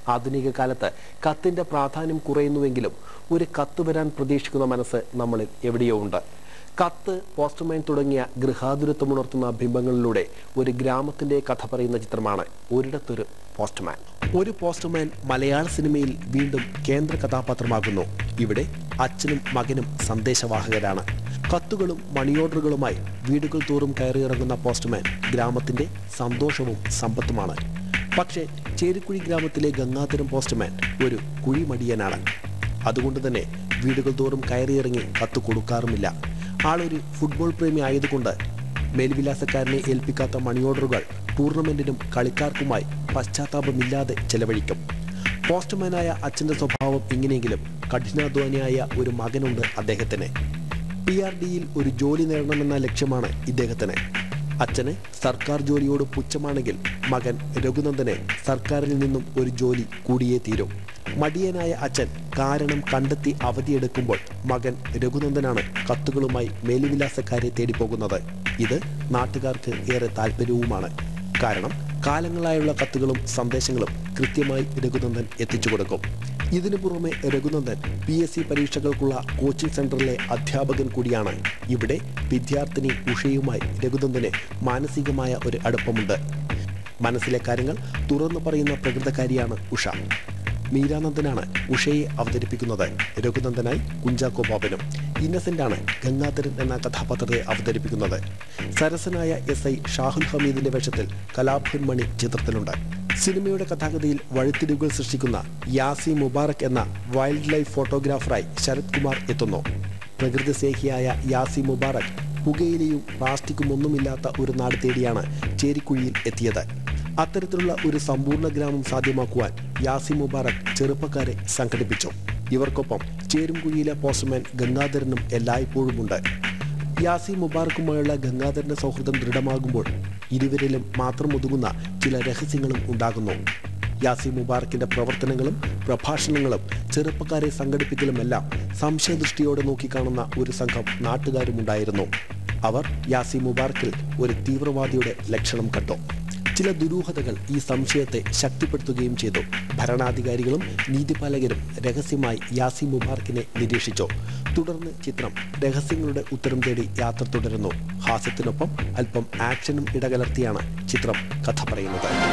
ആധുനിക കാലത്ത് കത്തിന്റെ പ്രാധാന്യം കുറയുന്നുവെങ്കിലും ഒരു കത്ത് വരാൻ പ്രതീക്ഷിക്കുന്ന മനസ്സ് നമ്മളിൽ എവിടെയോ ഉണ്ട്. കത്ത്, പോസ്റ്റ്മാൻ തുടങ്ങിയ ഗൃഹാതുരത്വമുണർത്തുന്ന ബിംബങ്ങളിലൂടെ ഒരു ഗ്രാമത്തിന്റെ കഥ പറയുന്ന ചിത്രമാണ് ഒരിടത്തൊരു പോസ്റ്റ്മാൻ. ഒരു പോസ്റ്റ്മാൻ മലയാള സിനിമയിൽ വീണ്ടും കേന്ദ്ര കഥാപാത്രമാകുന്നു. ഇവിടെ അച്ഛനും മകനും സന്ദേശവാഹകരാണ്. കത്തുകളും മണി ഓർഡറുകളുമായി വീടുകൾ തോറും കയറിയിറങ്ങുന്ന പോസ്റ്റ്മാൻ ഗ്രാമത്തിന്റെ സന്തോഷവും സമ്പത്തുമാണ്. പക്ഷേ ചേരിക്കുഴി ഗ്രാമത്തിലെ ഗംഗാധരം പോസ്റ്റ്മാൻ ഒരു കുഴിമടിയനാണ്. അതുകൊണ്ട് തന്നെ വീടുകൾ തോറും കയറിയിറങ്ങി കത്ത് കൊടുക്കാറുമില്ല. ആളൊരു ഫുട്ബോൾ പ്രേമി ആയതുകൊണ്ട് മേൽവിലാസക്കാരനെ ഏൽപ്പിക്കാത്ത മണി ഓർഡറുകൾ ടൂർണമെന്റിനും കളിക്കാർക്കുമായി പശ്ചാത്താപമില്ലാതെ ചെലവഴിക്കും. പോസ്റ്റ്മാനായ അച്ഛൻ്റെ സ്വഭാവം ഇങ്ങനെയെങ്കിലും കഠിനാധ്വാനിയായ ഒരു മകനുണ്ട് അദ്ദേഹത്തിന്. PRDയിൽ ഒരു ജോലി നേടണമെന്ന ലക്ഷ്യമാണ് ഇദ്ദേഹത്തിന്. അച്ഛന് സർക്കാർ ജോലിയോട് പുച്ഛമാണെങ്കിൽ മകൻ രഘുനന്ദന് സർക്കാരിൽ നിന്നും ഒരു ജോലി കൂടിയേ തീരും. മടിയനായ അച്ഛൻ കാരണം കണ്ടെത്തി അവധിയെടുക്കുമ്പോൾ മകൻ രഘുനന്ദനാണ് കത്തുകളുമായി മേൽവിലാസക്കാരെ തേടിപ്പോകുന്നത്. ഇത് നാട്ടുകാർക്ക് ഏറെ താല്പര്യവുമാണ്. കാരണം കാലങ്ങളായുള്ള കത്തുകളും സന്ദേശങ്ങളും കൃത്യമായി രഘുനന്ദൻ എത്തിച്ചു കൊടുക്കും. ഇതിനു പുറമെ രഘുനന്ദൻ PSC പരീക്ഷകൾക്കുള്ള കോച്ചിംഗ് സെന്ററിലെ അധ്യാപകൻ കൂടിയാണ്. ഇവിടെ വിദ്യാർത്ഥിനി ഉഷയുമായി രഘുനന്ദന് മാനസികമായ ഒരു അടുപ്പമുണ്ട്. മനസ്സിലെ കാര്യങ്ങൾ തുറന്നു പറയുന്ന പ്രകൃതക്കാരിയാണ് ഉഷ. മീരാനന്ദനാണ് ഉഷയെ അവതരിപ്പിക്കുന്നത്. രഘുനന്ദനായി കുഞ്ചാക്കോ ബോബനും. ഇന്നസെന്റാണ് ഗംഗാധരൻ എന്ന കഥാപാത്രത്തെ അവതരിപ്പിക്കുന്നത്. സരസനായ SI ഷാഹുൽ ഹമീദിന്റെ വേഷത്തിൽ കലാഭവൻ മണി ചിത്രത്തിലുണ്ട്. സിനിമയുടെ കഥാഗതിയിൽ വഴിത്തിരിവുകൾ സൃഷ്ടിക്കുന്ന യാസി മുബാറക് എന്ന വൈൽഡ് ലൈഫ് ഫോട്ടോഗ്രാഫറായി ശരത് കുമാർ എത്തുന്നു. പ്രകൃതി സ്നേഹിയായ യാസി മുബാറക് പുകയിലയും പ്ലാസ്റ്റിക്കും ഒന്നുമില്ലാത്ത ഒരു നാട് തേടിയാണ് ചേരിക്കുഴിയിൽ എത്തിയത്. അത്തരത്തിലുള്ള ഒരു സമ്പൂർണ്ണ ഗ്രാമം സാധ്യമാക്കുവാൻ യാസി മുബാറക് ചെറുപ്പക്കാരെ സംഘടിപ്പിച്ചു. ഇവർക്കൊപ്പം ചേരുംകുഴിയിലെ പോസ്റ്റ്മാൻ ഗംഗാധരനും എല്ലായ്പ്പോഴുമുണ്ട്. യാസി മുബാറക്കുമായുള്ള ഗംഗാധരന്റെ സൗഹൃദം ദൃഢമാകുമ്പോൾ ഇരുവരിലും മാത്രം ഒതുങ്ങുന്ന ചില രഹസ്യങ്ങളും ഉണ്ടാകുന്നു. യാസി മുബാറക്കിന്റെ പ്രവർത്തനങ്ങളും പ്രഭാഷണങ്ങളും ചെറുപ്പക്കാരെ സംഘടിപ്പിക്കലുമെല്ലാം സംശയദൃഷ്ടിയോടെ നോക്കിക്കാണുന്ന ഒരു സംഘം നാട്ടുകാരുമുണ്ടായിരുന്നു. അവർ യാസി മുബാറക്കിൽ ഒരു തീവ്രവാദിയുടെ ലക്ഷണം കണ്ടു. ചില ദുരൂഹതകൾ ഈ സംശയത്തെ ശക്തിപ്പെടുത്തുകയും ചെയ്തു. ഭരണാധികാരികളും നീതിപാലകരും രഹസ്യമായി യാസി മുബാറക്കിനെ നിരീക്ഷിച്ചു. തുടർന്ന് ചിത്രം രഹസ്യങ്ങളുടെ ഉത്തരം തേടി യാത്ര തുടരുന്നു. ഹാസ്യത്തിനൊപ്പം അല്പം ആക്ഷനും ഇടകലർത്തിയാണ് ചിത്രം കഥ പറയുന്നത്.